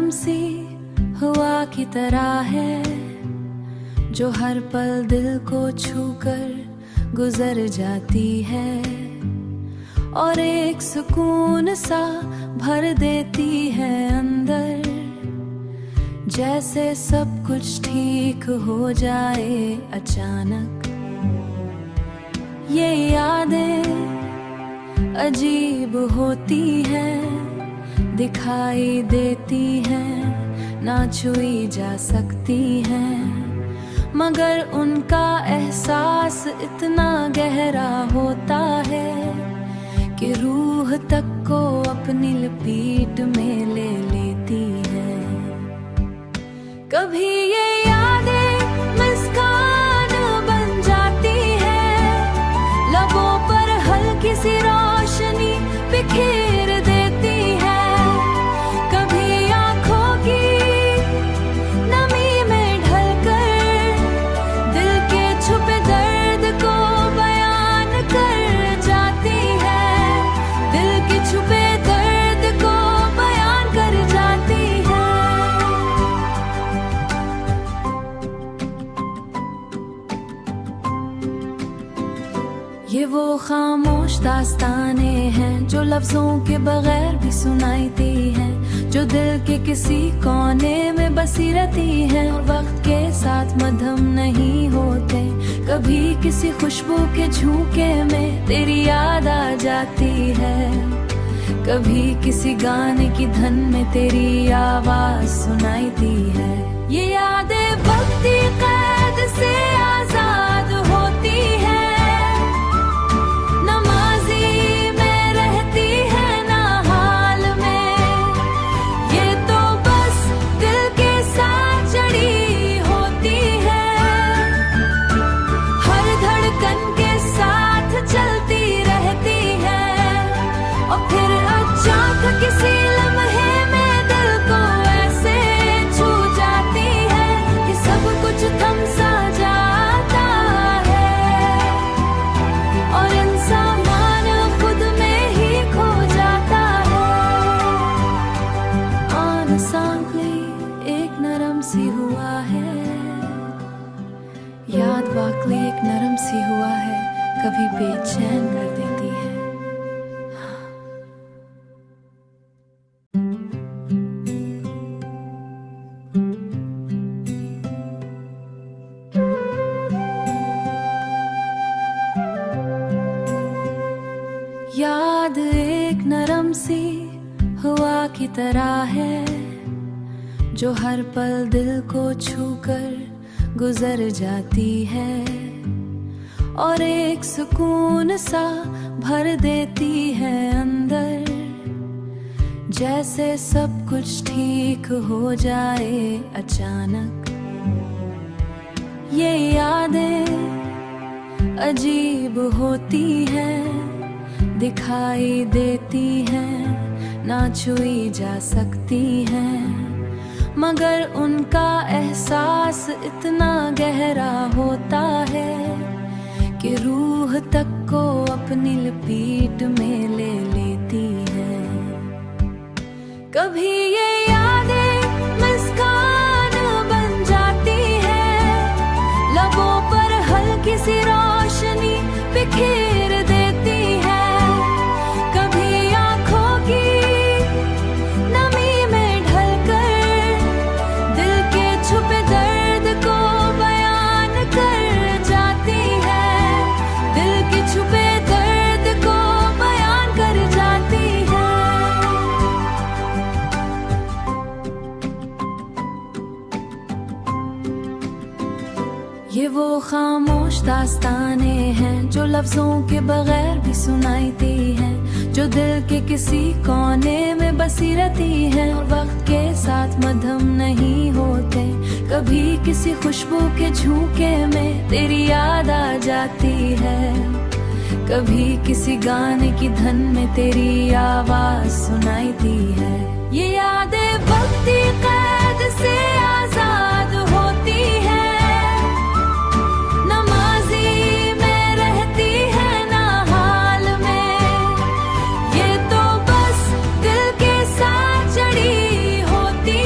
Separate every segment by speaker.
Speaker 1: नरम सी हवा की तरह है, जो हर पल दिल को छूकर गुजर जाती है और एक सुकून सा भर देती है अंदर। जैसे सब कुछ ठीक हो जाए अचानक। ये यादें अजीब होती हैं, दिखाई देती हैं, ना छुई जा सकती हैं, मगर उनका एहसास इतना गहरा होता है कि रूह तक को अपनी लपेट में ले लेती है। कभी ये यादें मुस्कान बन जाती है, लबों पर हल्की सी रोशनी बिखेर देती है। कभी आंखों की नमी में ढलकर दिल के छुपे दर्द को बयान कर जाती है। दिल के छुपे दर्द को बयान कर जाती है। ये वो खामोश दास्ताने हैं जो लफ्जों के बगैर भी सुनाई दी हैं, जो दिल के किसी कोने में बसी रहती हैं और वक्त के साथ मध्यम नहीं होते। कभी किसी खुशबू के झोंके में तेरी याद आ जाती है, कभी किसी गाने की धन में तेरी आवाज सुनाई दी है। ये यादें वक्ती कैद से आजाद होती है, किसी लम्हे में दिल को ऐसे छू जाती है कि सब कुछ थम सा जाता है और इंसान खुद में ही खो जाता है। आन सांकली एक नरम सी हुआ है, याद वाकई एक नरम सी हुआ है, कभी बेचैन कर देती है। याद एक नरम सी हवा की तरह है, जो हर पल दिल को छूकर गुजर जाती है और एक सुकून सा भर देती है अंदर। जैसे सब कुछ ठीक हो जाए अचानक। ये यादें अजीब होती हैं, दिखाई देती हैं, ना छुई जा सकती हैं, मगर उनका एहसास इतना गहरा होता है कि रूह तक को अपनी लपेट में ले लेती है। कभी ये यादें मुस्कान बन जाती है, लबों पर हल्की सी रोशनी बिखेर देती है। ये वो खामोश दास्ताने हैं जो लफ्जों के बगैर भी सुनाई दी हैं, जो दिल के किसी कोने में बसी रहती हैं और वक्त के साथ मध्यम नहीं होते। कभी किसी खुशबू के झोंके में तेरी याद आ जाती है, कभी किसी गाने की धन में तेरी आवाज सुनाई दी है। ये यादें वक्ती कैद से आजाद होती है, होती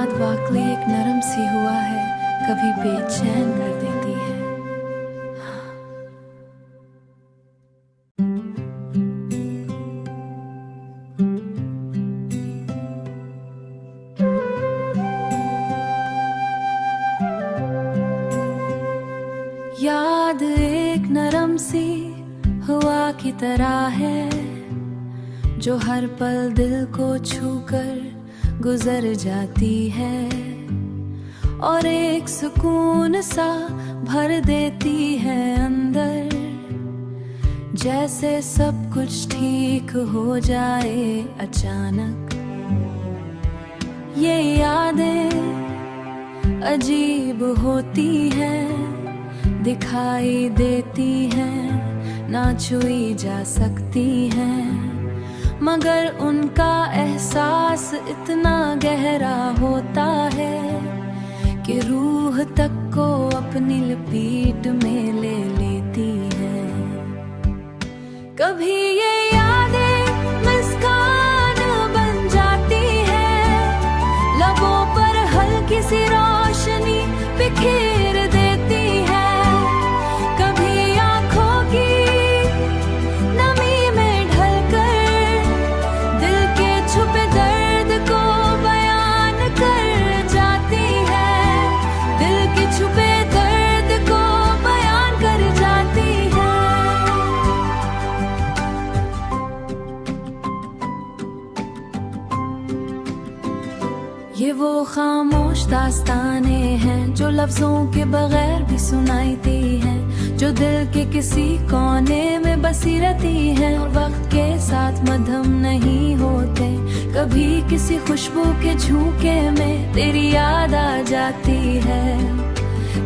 Speaker 1: याद वाकई एक नरम सी हुआ है, कभी बेचैन कर देती है। याद एक नरम सी हवा की तरह है, जो हर पल दिल को छूकर गुजर जाती है और एक सुकून सा भर देती है अंदर। जैसे सब कुछ ठीक हो जाए अचानक। ये यादें अजीब होती हैं, दिखाई देती हैं, ना छुई जा सकती हैं, मगर उनका एहसास इतना गहरा होता है कि रूह तक को अपनी लपेट में ले लेती है। कभी ये यादें मुस्कान बन जाती है, लबों पर हल्की सी रोशनी बिखेर देती है। ये वो खामोश दास्तानें हैं जो लफ्जों के बगैर भी सुनाईती हैं, जो दिल के किसी कोने में बसी रहती हैं और वक्त के साथ मध्यम नहीं होते। कभी किसी खुशबू के झोंके में तेरी याद आ जाती है,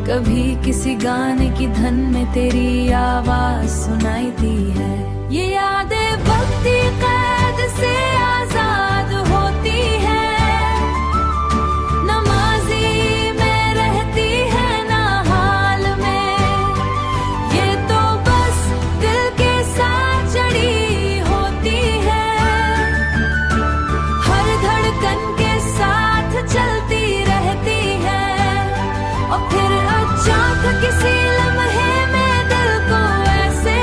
Speaker 1: कभी किसी गाने की धन में तेरी आवाज सुनाईती है। ये यादें वक्त की कैद से आजाद होती है, किसी लम्हे में दिल को ऐसे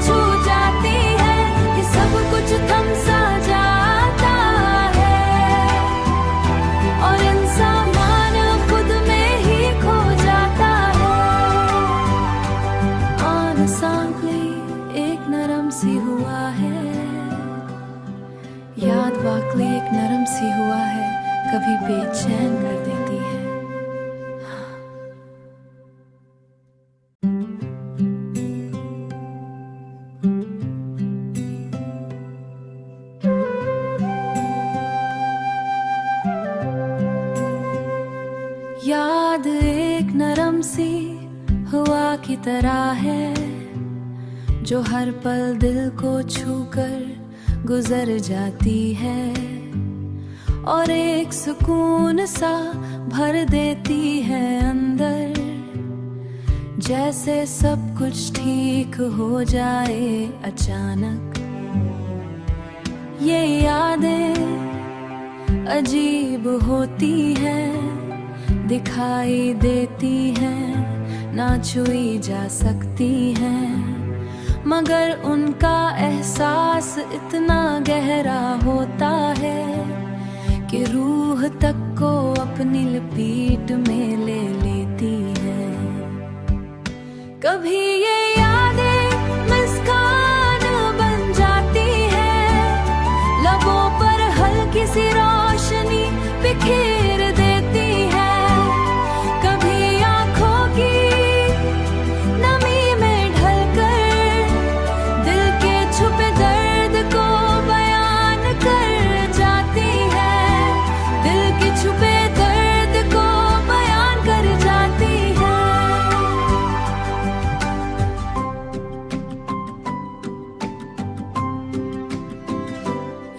Speaker 1: छू जाती है कि सब कुछ थम सा जाता है और इंसान खुद में ही खो जाता है। अनसांगली एक नरम सी हुआ है, याद वाकई एक नरम सी हुआ है, कभी बेचैन कर देती है। याद एक नरम सी हवा की तरह है, जो हर पल दिल को छूकर गुजर जाती है और एक सुकून सा भर देती है अंदर। जैसे सब कुछ ठीक हो जाए अचानक। ये यादें अजीब होती हैं, दिखाई देती हैं, ना छुई जा सकती हैं, मगर उनका एहसास इतना गहरा होता है कि रूह तक को अपनी लपेट में ले लेती है। कभी ये यादें मुस्कान बन जाती है, लबों पर हल्की सी रोशनी बिखेर देती है।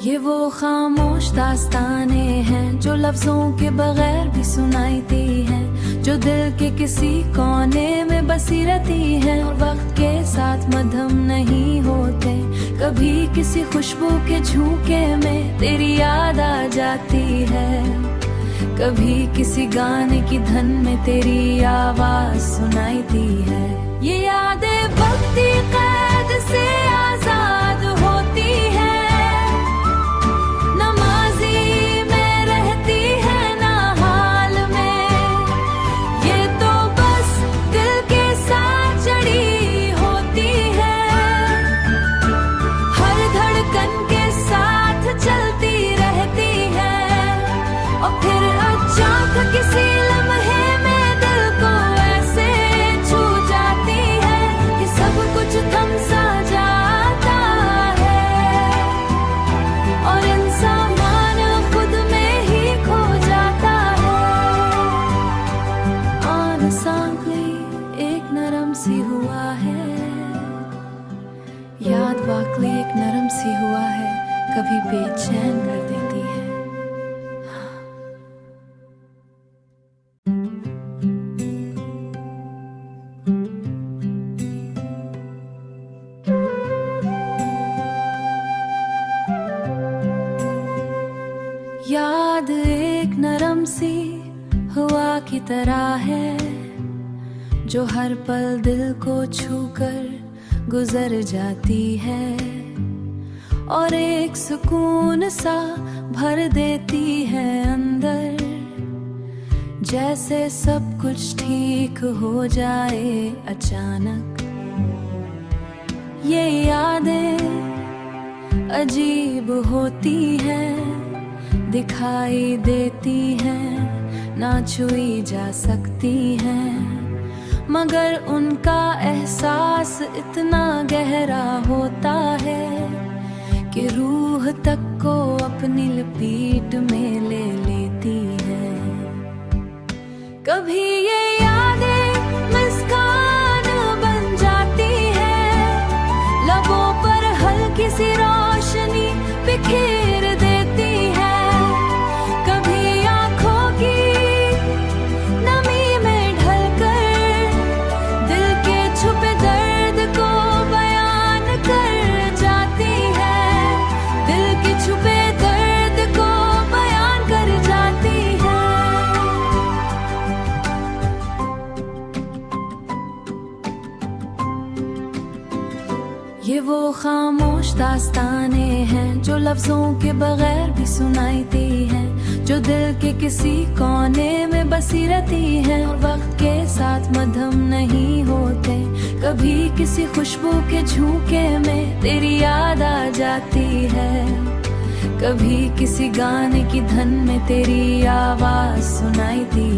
Speaker 1: ये वो खामोश दास्तानें हैं जो लफ्जों के बगैर भी सुनाईती हैं, जो दिल के किसी कोने में बसी रहती हैं और वक्त के साथ मध्यम नहीं होते। कभी किसी खुशबू के झोंके में तेरी याद आ जाती है, कभी किसी गाने की धन में तेरी आवाज सुनाई दी है। ये यादें वक्ती कैद से आजाद होती है, नमाजी में रहती है ना हाल में। ये तो बस दिल के साथ जड़ी होती है, हर धड़कन के साथ चलती रहती है। और फिर अचानक किसी लम्हे में दिल को ऐसे छू जाती है कि सब कुछ थम सा जाता है, और इंसान खुद में ही खो जाता है। आन सांकली एक नरम सी हुआ है, याद वाकली एक नरम सी हुआ है, कभी बेचैन कर देती है। याद एक नरम सी हवा की तरह है, जो हर पल दिल को छूकर गुजर जाती है, और एक सुकून सा भर देती है अंदर। जैसे सब कुछ ठीक हो जाए अचानक। ये यादें अजीब होती हैं, दिखाई देती हैं, ना छुई जा सकती हैं, मगर उनका एहसास इतना गहरा होता है कि रूह तक को अपनी लपेट में ले लेती है। कभी ये यादें मुस्कान बन जाती है, लबों पर हल्की सी रोशनी बिखेर देती है। कभी आंखों की नमी में ढलकर दिल के छुपे दर्द को बयान कर जाती है, दिल के छुपे दर्द को बयान कर जाती है। ये वो खामोश दास्ताने हैं जो लफ्जों के बगैर भी सुनाई दी हैं, जो दिल के किसी कोने में बसी रहती हैं। वक्त के साथ मध्यम नहीं होते, कभी किसी खुशबू के झोंके में तेरी याद आ जाती है, कभी किसी गाने की धन में तेरी आवाज सुनाई दी